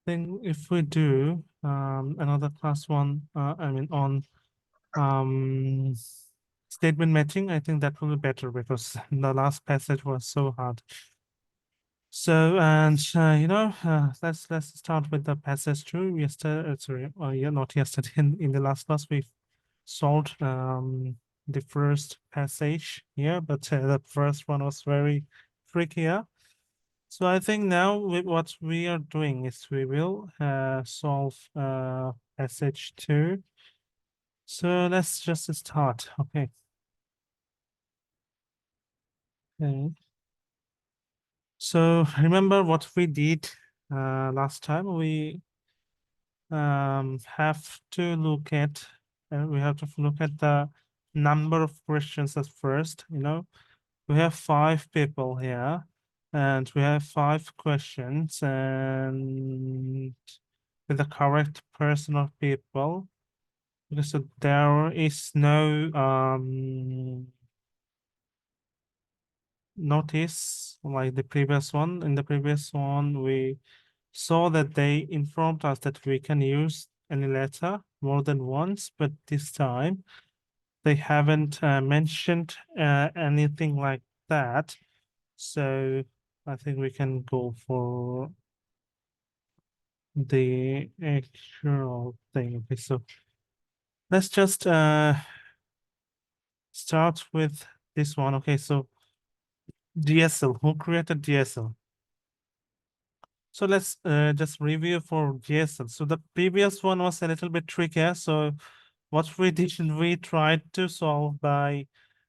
think if we do another class one, I mean on um statement matching, I think that will be better because the last passage was so hard. So and let's start with the passage two. Yesterday, sorry, yeah, not yesterday. In the last class, we solved the first passage here, but the first one was very tricky. Yeah. So I think now what we are doing is we will solve passage two. So let's just start. Okay. Okay. So remember what we did last time? We have to look at we have to look at the number of questions at first. We have 5 people here, and we have 5 questions, and with the correct person of people. Because so there is no notice like the previous one. In the previous one, we saw that they informed us that we can use any letter more than once, but this time they haven't mentioned anything like that. So I think we can go for the actual thing. Okay, so let's just start with this one. Okay, so GSL, who created GSL? So let's just review for GSL. So the previous one was a little bit trickier. So what we did, we tried to solve by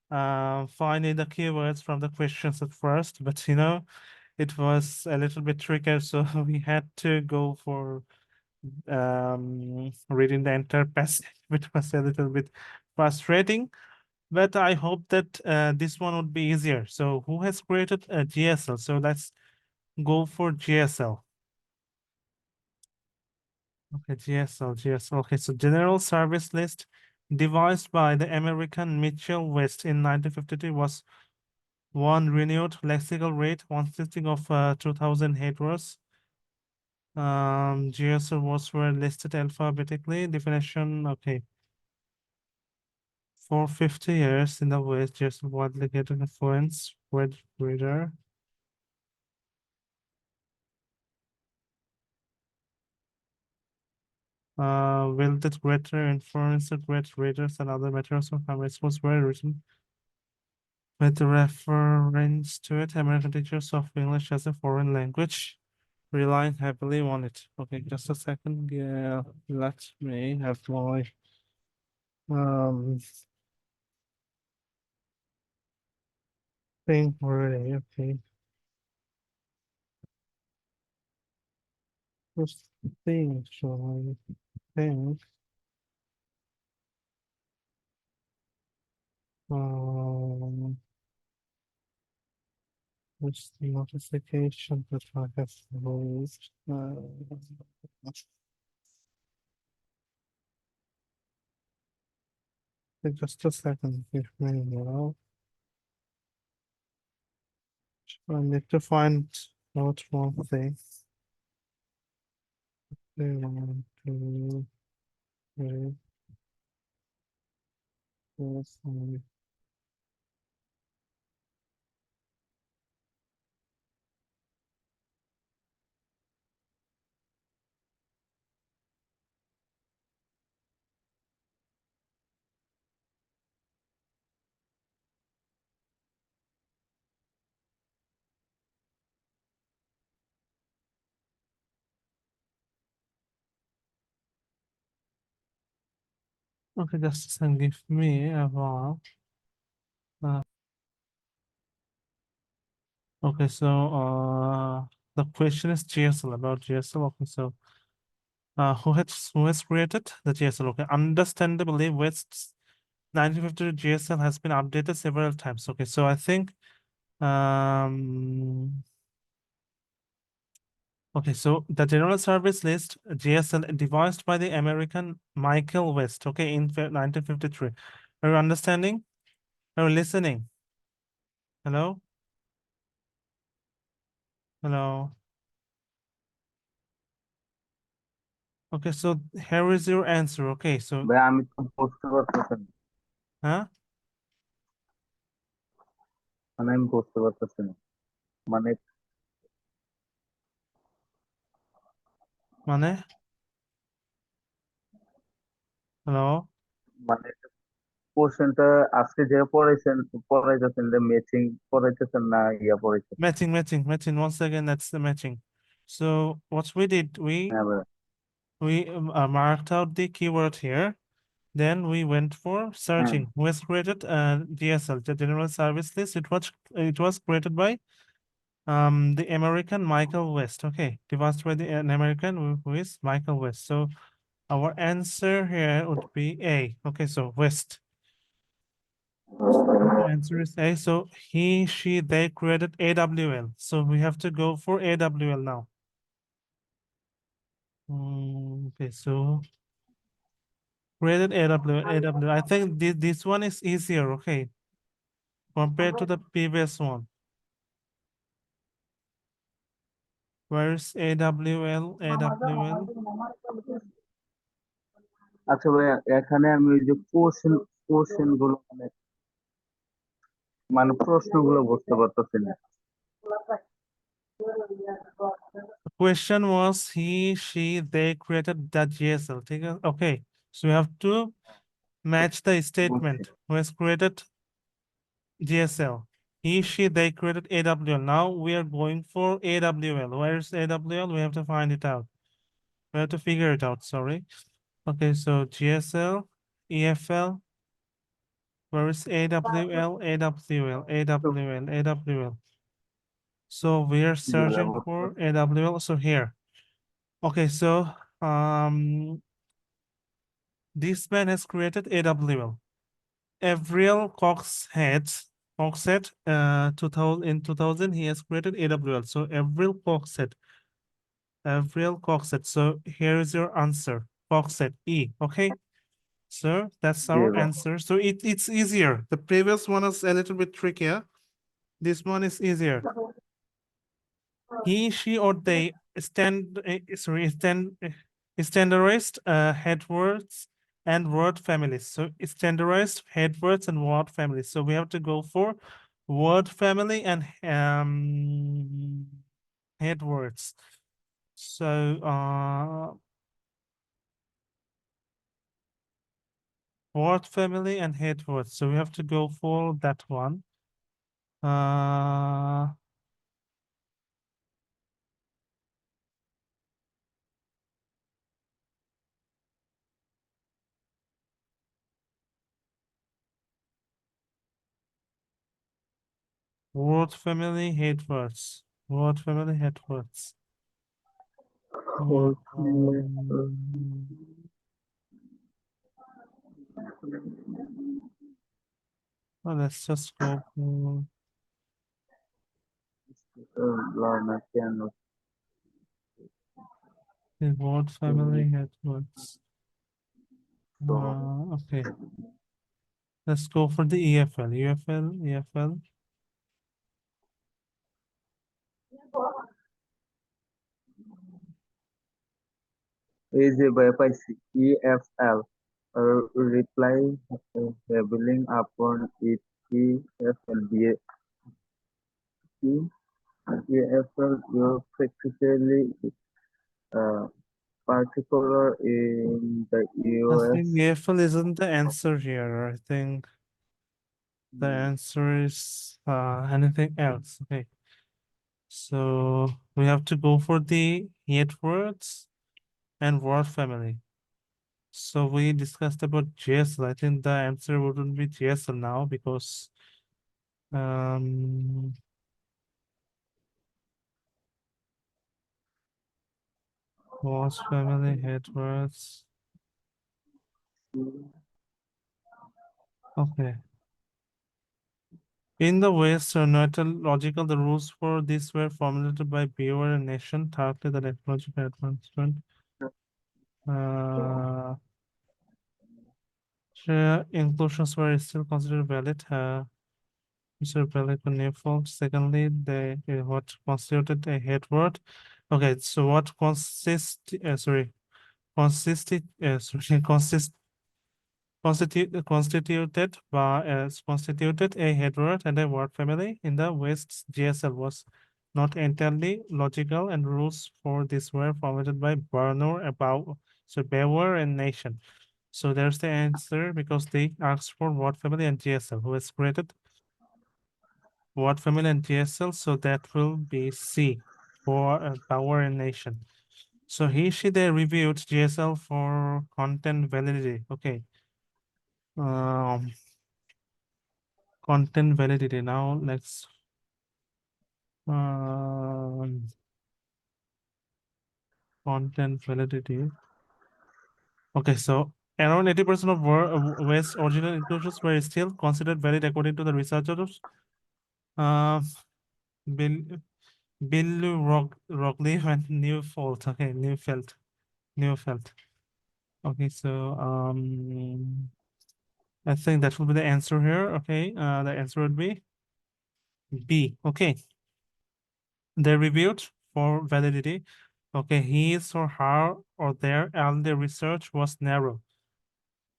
finding the keywords from the questions at first, but it was a little bit trickier. So we had to go for reading the entire passage, which was a little bit frustrating. But I hope that this one would be easier. So who has created a GSL? So let's go for GSL. Okay, GSL. Okay, so General Service List devised by the American Mitchell West in 1952 was one renewed lexical rate consisting of 2000 headwords. GSL words were listed alphabetically. Definition, okay. For 50 years in the West, GSL widely getting influence word reader. Wielded greater influence of great readers and other materials of response were written with reference to it. American teachers of English as a foreign language, relying heavily on it. Okay, just a second. Yeah, let me have my um thing already. Okay. First thing, so I think um what's the notification that I have raised? Just a second, give me now. I need to find out one thing. 1, 2, 3, 4, 5. Okay, just a second, give me a while. Uh, okay, so the question is GSL, about GSL. Okay, so who has created the GSL? Okay, understandably, West's 1950 GSL has been updated several times. Okay, so I think okay, so the General Service List GSL devised by the American Michael West. Okay, in 1953. Are you understanding? Are you listening? Hello? Hello? Okay, so here is your answer. Okay, so ভাই আমি তো বুঝতে পারতেছি না। huh? মানে আমি বুঝতে পারতেছি না। মানে মানে hello? মানে কোশ্চেনটা আজকে যে পড়াইতেছেন যে ম্যাচিং পড়াইতেছেন না ইয়া পড়াইতেছেন? Matching. Once again, that's the matching. So what we did, হ্যাঁ ভাই। we marked out the keyword here. Then we went for হ্যাঁ searching. Who has created GSL, the General Service List? It was created by the American Michael West. Okay, devised by an American who is Michael West. So our answer here would be A. Okay, so West. The answer is A. So he, she, they created AWL. So we have to go for AWL now. Okay, so created AWL. I think this one is easier, okay, compared to the previous one. Where's AWL? AWL. আচ্ছা ভাই, এখানে আমি ওই যে question গুলো মানে মানে প্রশ্নগুলো বুঝতে পারতেছি না। The question was he, she, they created the GSL. Okay, so we have to match the বুঝছি। statement. Who has created GSL? He, she, they created AWL. Now we are going for AWL. Where's AWL? We have to find it out. We have to figure it out, sorry. Okay, so GSL, EFL, where is AWL, AWL, AWL, AWL. So we are জি ভাই, searching বুঝতে for পারছি। AWL. So here. Okay, so this man has created AWL. Avril Coxhead, 2000 in 2000 he has created AWL. So Avril Coxhead. So here is your answer. Coxhead E. Okay. So that's G our ভাই। answer. So it's easier. The previous one is a little bit trickier. This one is easier. He, she, or they standardized head words and word families. So standardized head words and word families. So we have to go for word family and head words. So word family and head words. So we have to go for that one. Uh, Word family, head words. Word family, head words. Um, well, let's just go for কেন? the word family, head words. তো Okay. Let's go for the EFL. EFL. এই যে ভাই পাইছি, EFL reply building upon it, EFL দিয়ে কি? EFL you're practically uh, particular in the I US. think EFL isn't the answer here. I think the answer is anything else. Okay. So we have to go for the head words and word family. So we discussed about JSL. I think the answer wouldn't be JSL now because um was family head words. Okay. In the West, logical, the rules for this were formulated by Beaver and Nation. Thirdly, the technological advancement. Uh, inclusions were still considered valid. Mr. Pelican Secondly, what constituted a head word? Okay, so what sorry, constituted a head word and a word family in the West's GSL was not entirely logical, and rules for this were formulated by Bauer and Nation. So there's the answer because they asked for word family and GSL, who has created word family and GSL. So that will be C for Bauer and Nation. So she, they reviewed GSL for content validity. Okay. Um, content validity. Now let's um, content validity. Okay, so around 80% of West original inclusions were still considered valid according to the researchers. Uh, Bill Rockleaf and Newfelt. Okay, Newfelt. Okay, so I think that will be the answer here. Okay, the answer would be B. Okay, they reviewed for validity. Okay, his or her or their early research was narrow.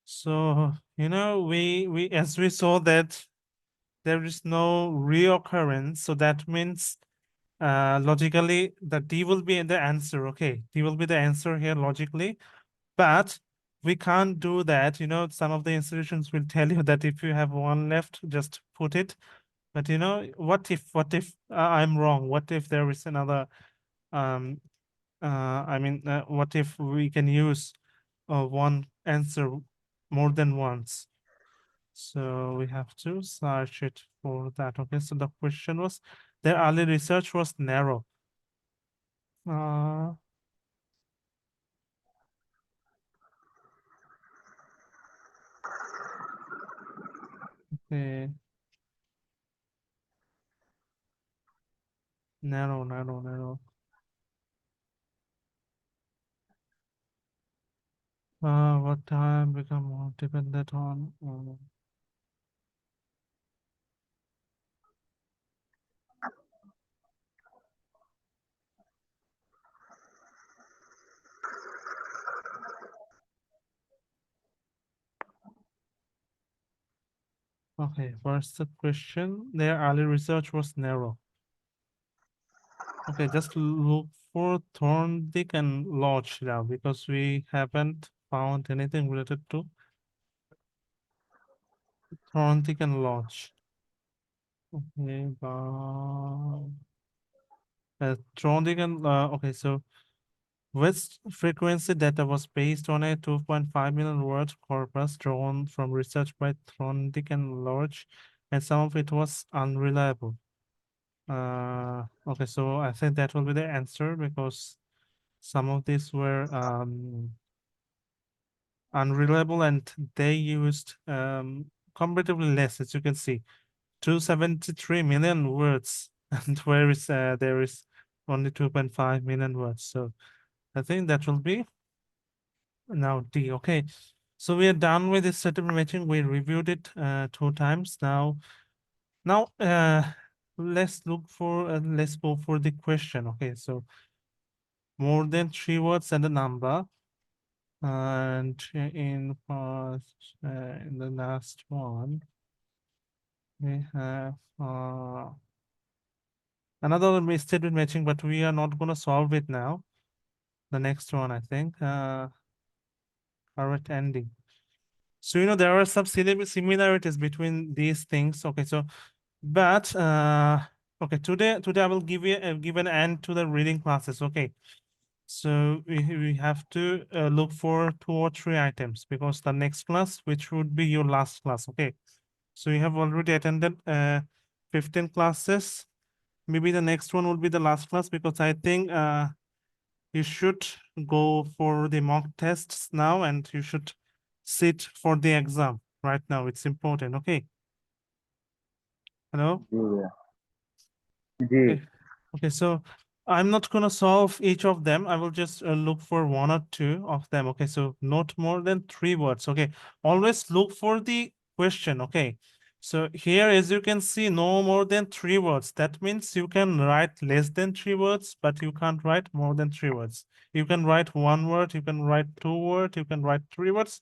So, we as we saw that there is no reoccurrence, so that means logically the D will be the answer. Okay, D will be the answer here logically, but we can't do that. Some of the institutions will tell you that if you have one left, just put it. But what if I'm wrong? What if there is another um what if we can use one answer more than once? So we have to search it for that. Okay, so the question was, their early research was narrow. Uh, okay, narrow. What time become more dependent on? Okay, first the question, their early research was narrow. Okay, just look for Thorndike and Lodge now because we haven't found anything related to Thorndike and Lodge. Okay, Thorndike and okay, so West frequency data was based on a 2.5 million word corpus drawn from research by Thorndike and Lodge, and some of it was unreliable. Okay, so I think that will be the answer because some of these were unreliable and they used comparatively less, as you can see, 273 million words, and there is only 2.5 million words. So I think that will be now D. Okay, so we are done with this statement matching. We reviewed it 2 times now. Let's let's go for the question. Okay, so more than 3 words and a number. And in the last one, we have another statement matching, but we are not going to solve it now. The next one, I think, correct ending. So, there are some similarities between these things. Okay, so, but, okay, today I will give an end to the reading classes. Okay. So we have to look for 2 or 3 items because the next class, which would be your last class. Okay. So you have already attended 15 classes. Maybe the next one will be the last class because I think you should go for the mock tests now and you should sit for the exam right now. It's important. Okay. Hello? Yeah. Okay. G. Okay, so I'm not gonna solve each of them. I will just look for 1 or 2 of them. Okay, so not more than 3 words. Okay, always look for the question. Okay, So here, as you can see, no more than 3 words. That means you can write less than 3 words, but you can't write more than 3 words. You can write 1 word, you can write 2 words, you can write 3 words,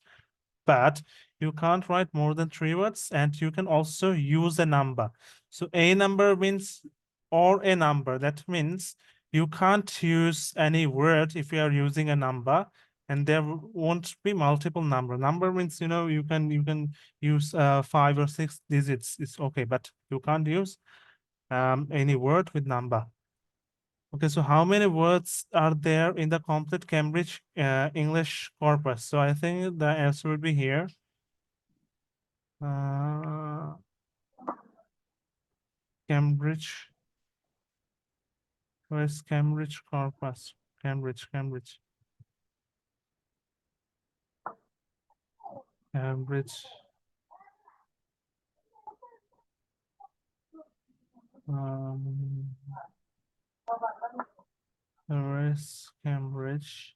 but you can't write more than 3 words, and you can also use a number. So a number means or a number. That means you can't use any word if you are using a number, and there won't be multiple number. Number means, you can use 5 or 6 digits. It's okay, but you can't use any word with number. Okay, so how many words are there in the complete Cambridge English corpus? So I think the answer would be here. Uh, Cambridge, where's Cambridge corpus? Cambridge, Cambridge. Um, where's Cambridge?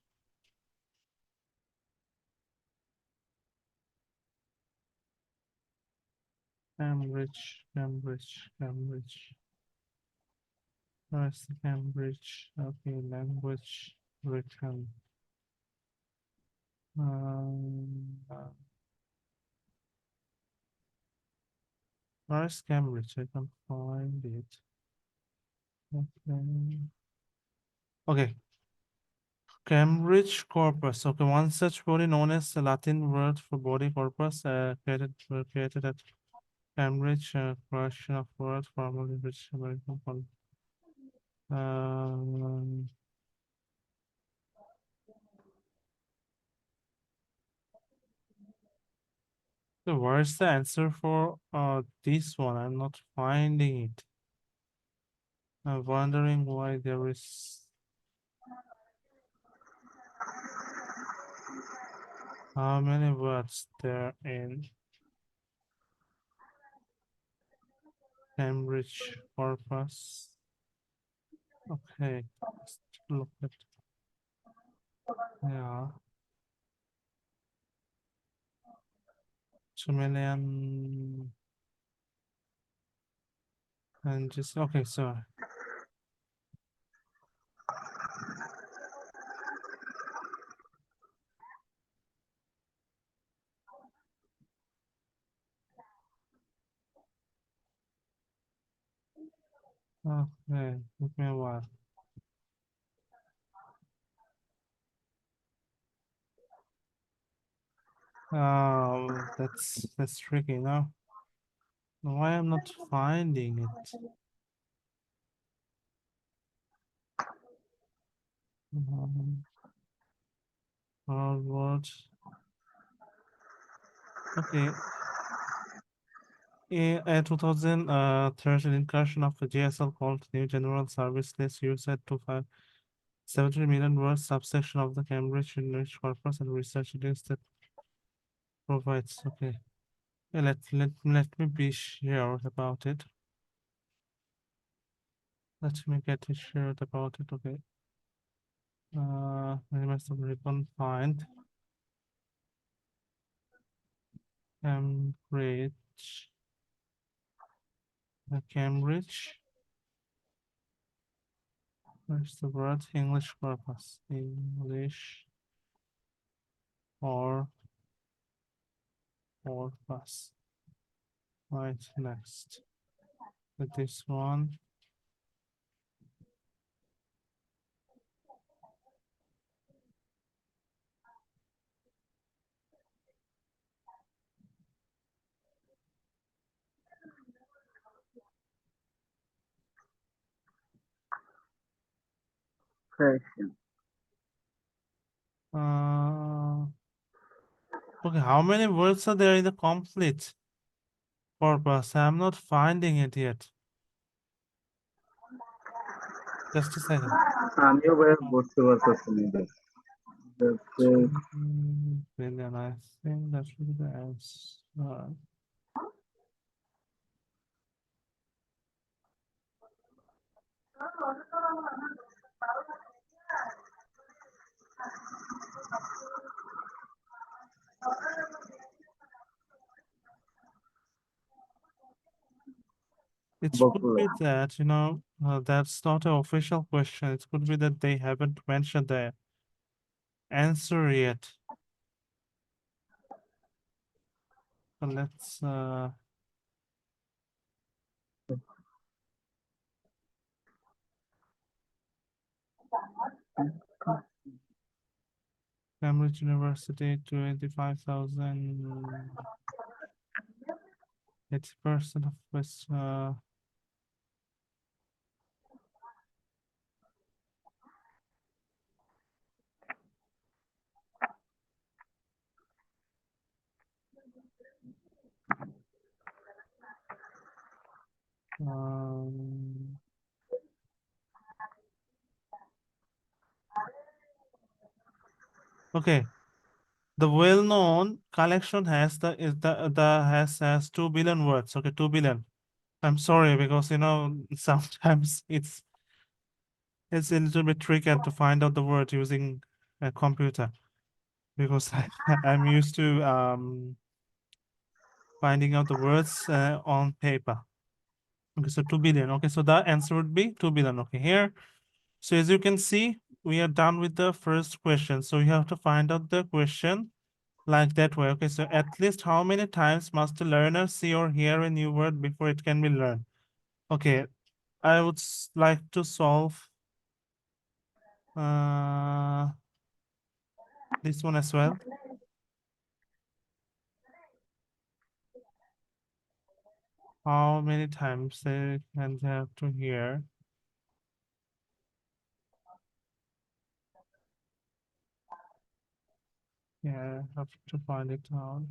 Cambridge. Where's the Cambridge? Okay, language written. Where's Cambridge? I can't find it. Okay. Okay. Cambridge corpus. Okay, one such body known as the Latin word for body corpus, created at Cambridge, collection of words formerly British American. Um, so where's the answer for this one? I'm not finding it. I'm wondering why there is how many words there in Cambridge corpus. Okay, let's look at, yeah, 2 million and just okay. So okay, give me a while. Oh, that's tricky now. Why I'm not finding it? Um, Harvard. Okay. A 2013 incursion of the JSL called New General Service List used at 270 million words subsection of the Cambridge English corpus and research links that provides. Okay. Yeah, let me be sure about it. Let me get sure about it. Okay. I must have find Cambridge. Cambridge. Where's the word? English corpus. English or corpus. Right, next. With this one. Question. Okay, how many words are there in the complete corpus? I'm not finding it yet. Just a second. আমিও ভাই বুঝতে পারতেছি না এটা। That's, 2 billion, I think that should be the answer. It could Hopefully. be that, that's not an official question. It could be that they haven't mentioned the answer yet. So let's Cambridge University 25,000, 80% of which um, okay. The well-known collection has the has 2 billion words. Okay, 2 billion. I'm sorry because sometimes it's a little bit tricky to find out the word using a computer because I'm used to finding out the words on paper. Okay, so 2 billion. Okay, so the answer would be 2 billion. Okay, here. So as you can see, we are done with the first question. So you have to find out the question like that way. Okay, so at least how many times must the learner see or hear a new word before it can be learned? Okay, I would like to solve uh, this one as well. How many times they can have to hear? Yeah, I have to find it out.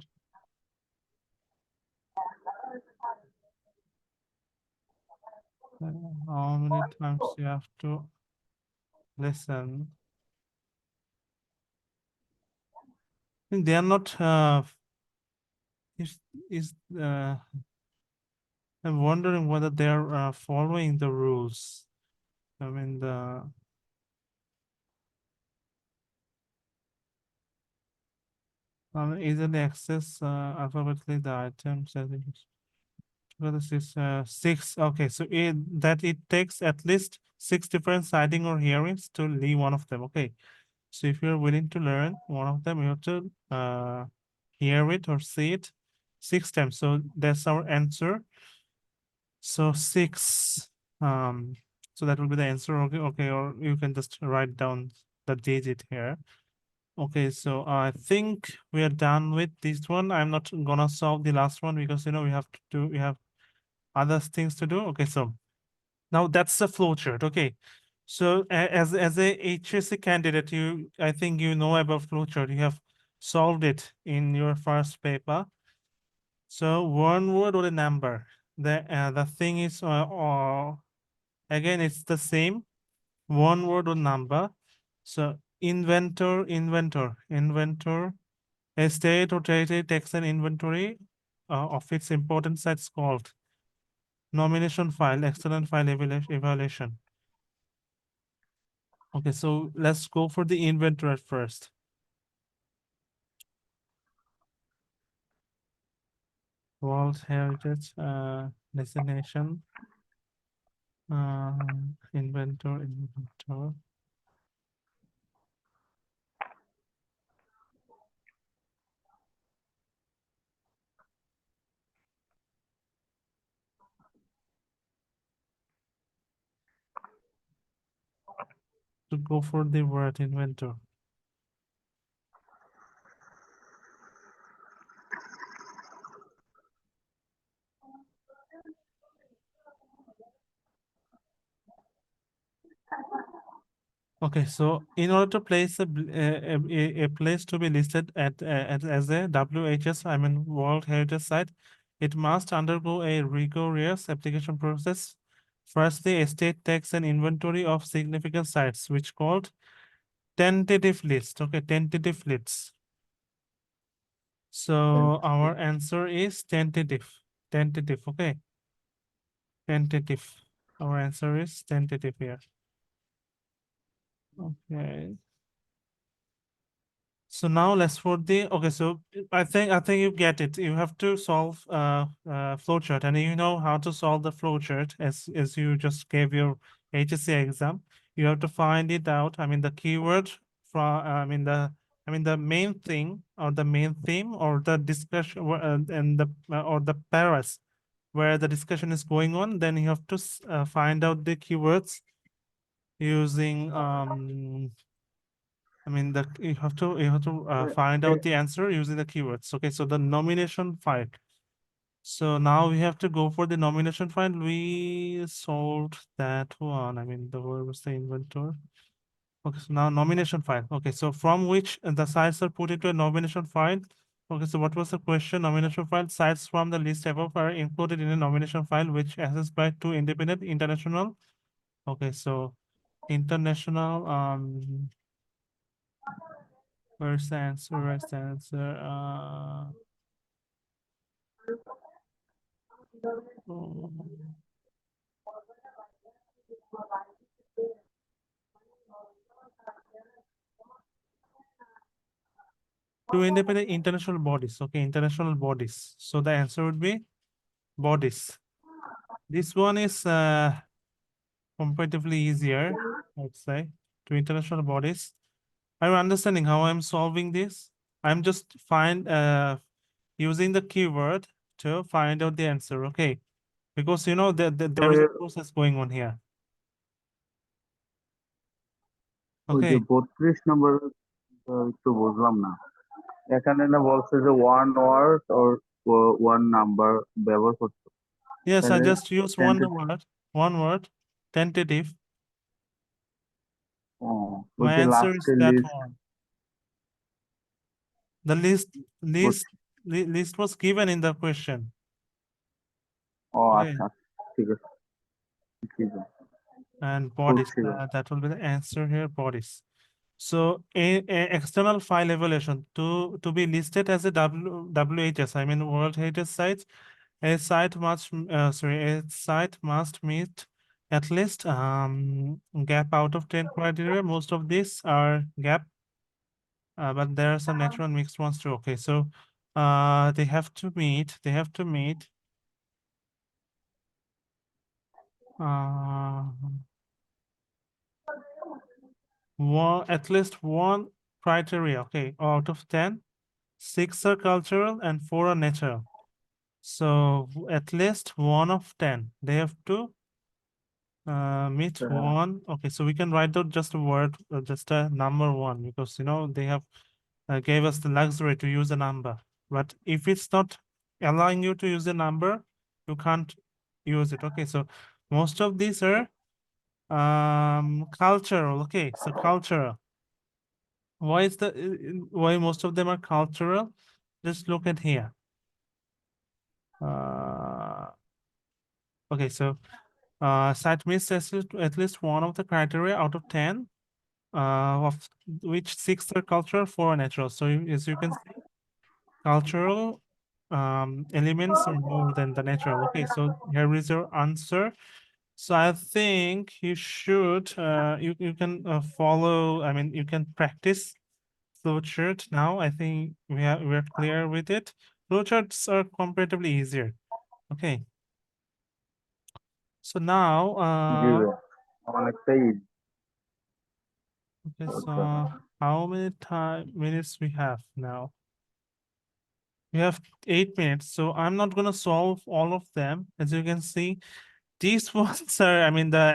How many times you have to listen? I think they are not. Is is I'm wondering whether they are following the rules. I mean the easily access alphabetically the items. I think well, this is six. Okay, so it takes at least six different sighting or hearings to leave one of them. Okay, so if you're willing to learn one of them, you have to hear it or see it 6 times. So that's our answer. So six. Um, so that will be the answer. Okay, okay, or you can just write down the digit here. Okay, so I think we are done with this one. I'm not gonna solve the last one because we have other things to do. Okay, so now that's the flowchart. Okay, so as a HSC candidate, I think you know about flowchart. You have solved it in your first paper. So one word or a number. The thing is again it's the same, one word or number. So inventor. A state or territory takes an inventory of its important sites called nomination file, external file evaluation. Okay, so let's go for the inventory at first. World Heritage destination, inventor. To go for the word inventor. Okay, so in order to place a place to be listed as a WHS, I mean World Heritage Site, it must undergo a rigorous application process. Firstly, a state takes an inventory of significant sites, which called tentative list. Okay, tentative lists. So our answer is tentative. Tentative. Okay, tentative. Our answer is tentative here. Okay. So now let's for the okay. So I think you get it. You have to solve flowchart, and you know how to solve the flowchart as you just gave your HSC exam. You have to find it out. I mean the keyword from I mean the main thing or the main theme or the discussion and the or the paras where the discussion is going on. Then you have to find out the keywords using I mean, you have to find out the answer using the keywords. Okay, so the nomination file. So now we have to go for the nomination file. We solved that one. I mean, where was the inventor? Okay, so now nomination file. Okay, so from which the sites are put into a nomination file. Okay, so what was the question? Nomination file sites from the list above are included in a nomination file which accessed by two independent international. Okay, so international where's the answer? Where's the answer? Oh, two independent international bodies. Okay, international bodies. So the answer would be bodies. This one is comparatively easier, I'd say. Two international bodies. Are you understanding how I'm solving this? I'm just using the keyword to find out the answer. Okay, because you know there is a process going on here. ওই যে Okay. 32 নম্বর একটু বুঝলাম না। এখানে না বলছে যে one word or one number ব্যবহার করতে, Yes, I তাহলে just use tented. one word, tentative. ও, ওই My যে answer is লাস্টের that list. one. The list was given in the question. ও Okay. আচ্ছা, ঠিক আছে, ঠিক আছে, And ভুল bodies. ছিল। That will be the answer here, bodies. So a external file evaluation to be listed as a WHS, I mean World Heritage Sites, a site must meet at least gap out of 10 criteria. Most of these are gap, but there are some natural mixed ones too. Okay, so they have to meet uh, at least one criteria. Okay, out of 10, 6 are cultural and 4 are natural. So at least one of 10. They have to meet one. Okay, so we can write out just a word, just a number one, because you know they have gave us the luxury to use a number. But if it's not allowing you to use a number, you can't use it. Okay, so most of these are cultural. Okay, so cultural. Why most of them are cultural? Just look at here. Okay, so site meets at least one of the criteria out of 10, of which 6 are cultural, 4 are natural. So as you can see, cultural elements are more than the natural. Okay, so here is your answer. So I think you should you can follow. I mean, you can practice flowchart now. I think we're clear with it. Flowcharts are comparatively easier. Okay. So now, জি ভাই, অনেকটাই okay, so how many minutes we have now? We have 8 minutes, so I'm not gonna solve all of them. As you can see, these ones are, I mean, the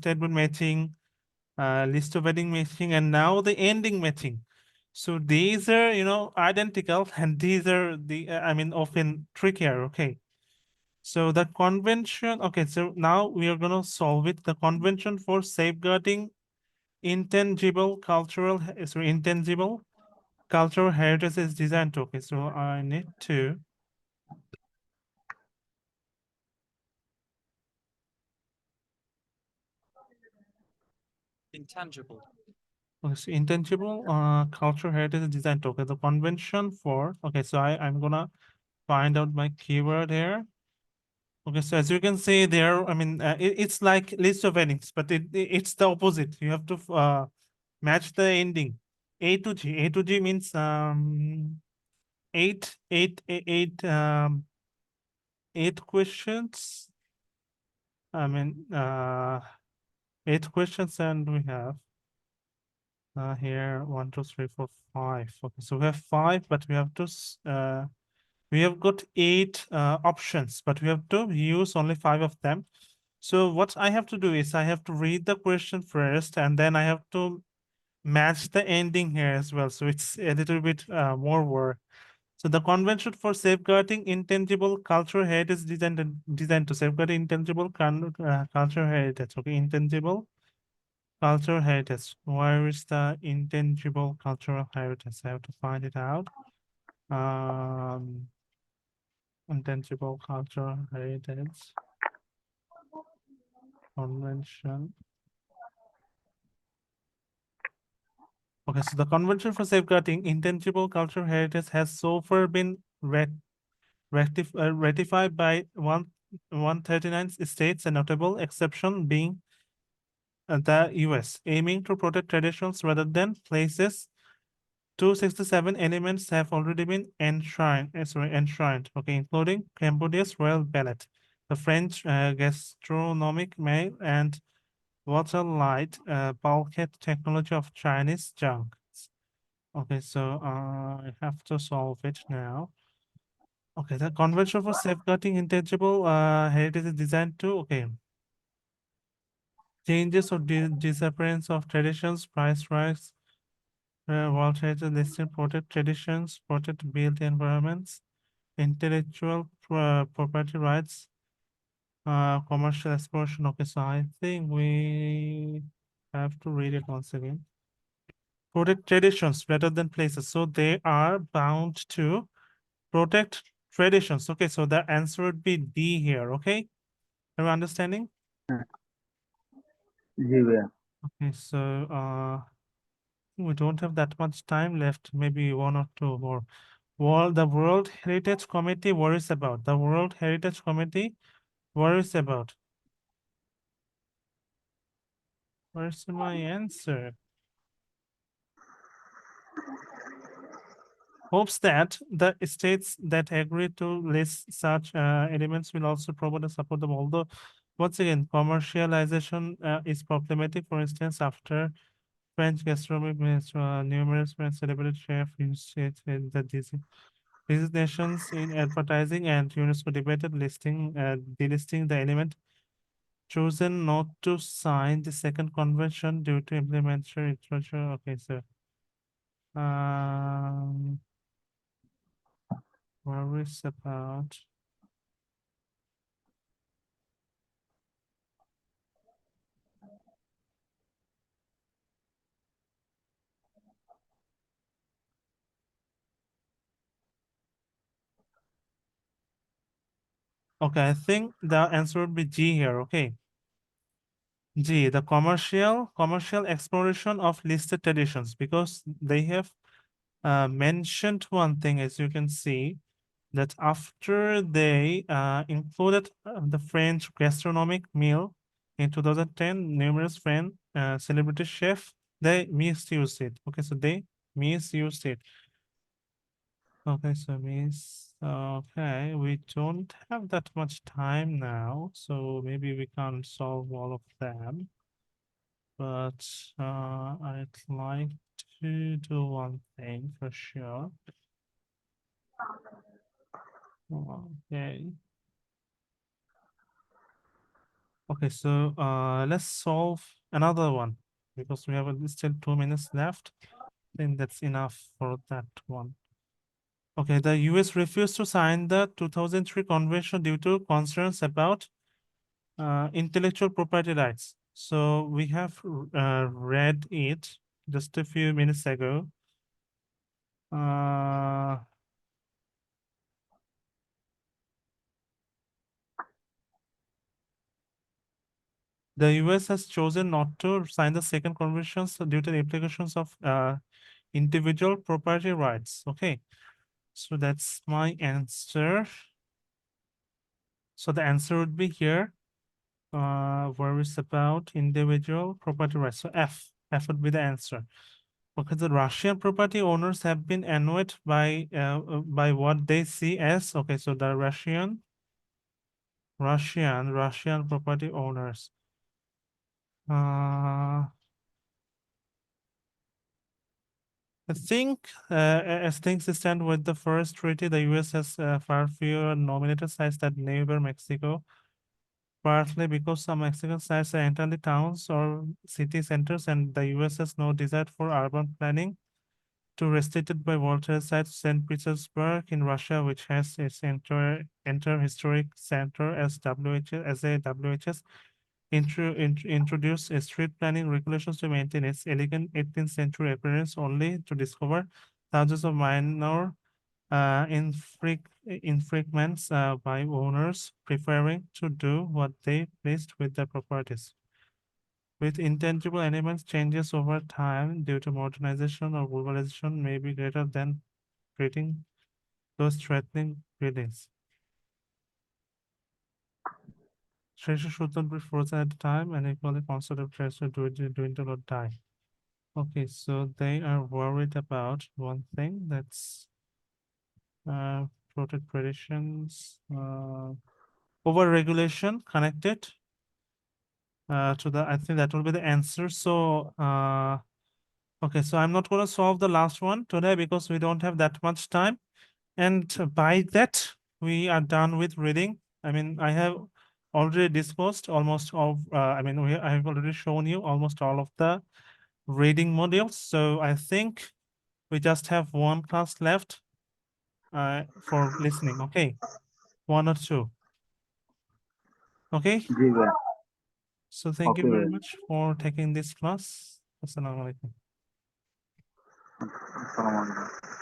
statement matching, list of heading matching, and now the ending matching. So these are, identical, and these are I mean, often trickier. Okay. So the convention, okay, so now we are gonna solve it. The convention for safeguarding intangible cultural heritage is designed. Okay, so I need to okay, so intangible cultural heritage is designed. Okay, the convention for okay, so I'm gonna find out my keyword here. Okay, so as you can see there, I mean, it's like list of endings, but it's the opposite. You have to match the ending. A to G. A to G means eight questions. I mean, 8 questions, and we have here 1, 2, 3, 4, 5. Okay, so we have five, but we have to we have got eight options, but we have to use only five of them. So what I have to do is I have to read the question first, and then I have to match the ending here as well. So it's a little bit more work. So the Convention for Safeguarding Intangible Cultural Heritage designed to safeguard intangible cultural heritage. Okay, intangible cultural heritage. Where is the intangible cultural heritage? I have to find it out. Um, Intangible cultural heritage convention. Okay, so the Convention for Safeguarding Intangible Cultural Heritage has so far been ratified by 139 states, a notable exception being the US, aiming to protect traditions rather than places. 267 elements have already been enshrined, okay, including Cambodia's royal ballet, the French gastronomic meal, and water light bulkhead technology of Chinese junk. Okay, so I have to solve it now. Okay, the Convention for Safeguarding Intangible Heritage is designed to, okay, changes or disappearance of traditions, price rise, World Heritage listed protect traditions, protect built environments, intellectual property rights, commercial exploration. Okay, so I think we have to read it once again. Protect traditions rather than places. So they are bound to protect traditions. Okay, so the answer would be D here. Okay, are you understanding? জি ভাইয়া। Okay, so we don't have that much time left, maybe one or two more. The World Heritage Committee worries about. The World Heritage Committee worries about. Where's my answer? Hopes that the states that agree to list such elements will also provide and support them. Although, once again, commercialization is problematic. For instance, after French gastronomic minister, numerous French celebrity chefs used it in the designations in advertising, and UNESCO debated delisting the element chosen not to sign the second convention due to implementation literature. Okay, so worries about. Okay, I think the answer would be G here. Okay, G, the commercial exploration of listed traditions, because they have mentioned one thing, as you can see, that after they included the French gastronomic meal in 2010, numerous French celebrity chefs, they misused it. Okay, so they misused it. Okay, so okay, we don't have that much time now, so maybe we can't solve all of them. But I'd like to do one thing for sure. Okay. Okay, so let's solve another one because we have still 2 minutes left. Then that's enough for that one. Okay, the US refused to sign the 2003 convention due to concerns about intellectual property rights. So we have read it just a few minutes ago. Uh, the US has chosen not to sign the second convention due to the implications of individual property rights. Okay, so that's my answer. So the answer would be here. Where is about individual property rights. So F would be the answer. Okay, the Russian property owners have been annoyed by what they see as, okay, so the Russian property owners. I think as things stand with the first treaty, the US has far fewer nominated sites than neighbor Mexico, partly because some Mexican sites are entirely towns or city centers, and the US has no desire for urban planning to restricted by Voltaire site St. Petersburg in Russia, which has its entire historic center as WHS introduced street planning regulations to maintain its elegant 18th century appearance, only to discover thousands of minor infringements by owners preferring to do what they pleased with their properties. With intangible elements, changes over time due to modernization or globalization may be greater than creating those threatening buildings. Treasure should not be frozen at a time, and equally conservative treasure dwindle or die. Okay, so they are worried about one thing, that's protect traditions, over-regulation connected to the, I think that will be the answer. So, okay, so I'm not going to solve the last one today because we don't have that much time. And by that, we are done with reading. I mean, I have already discussed almost all, I have already shown you almost all of the reading modules. So I think we just have one class left for listening. Okay, one or two. Okay, জি ভাই, so thank you okay very ভাই, much for taking this class. Assalamu alaikum. আসসালামু আলাইকুম।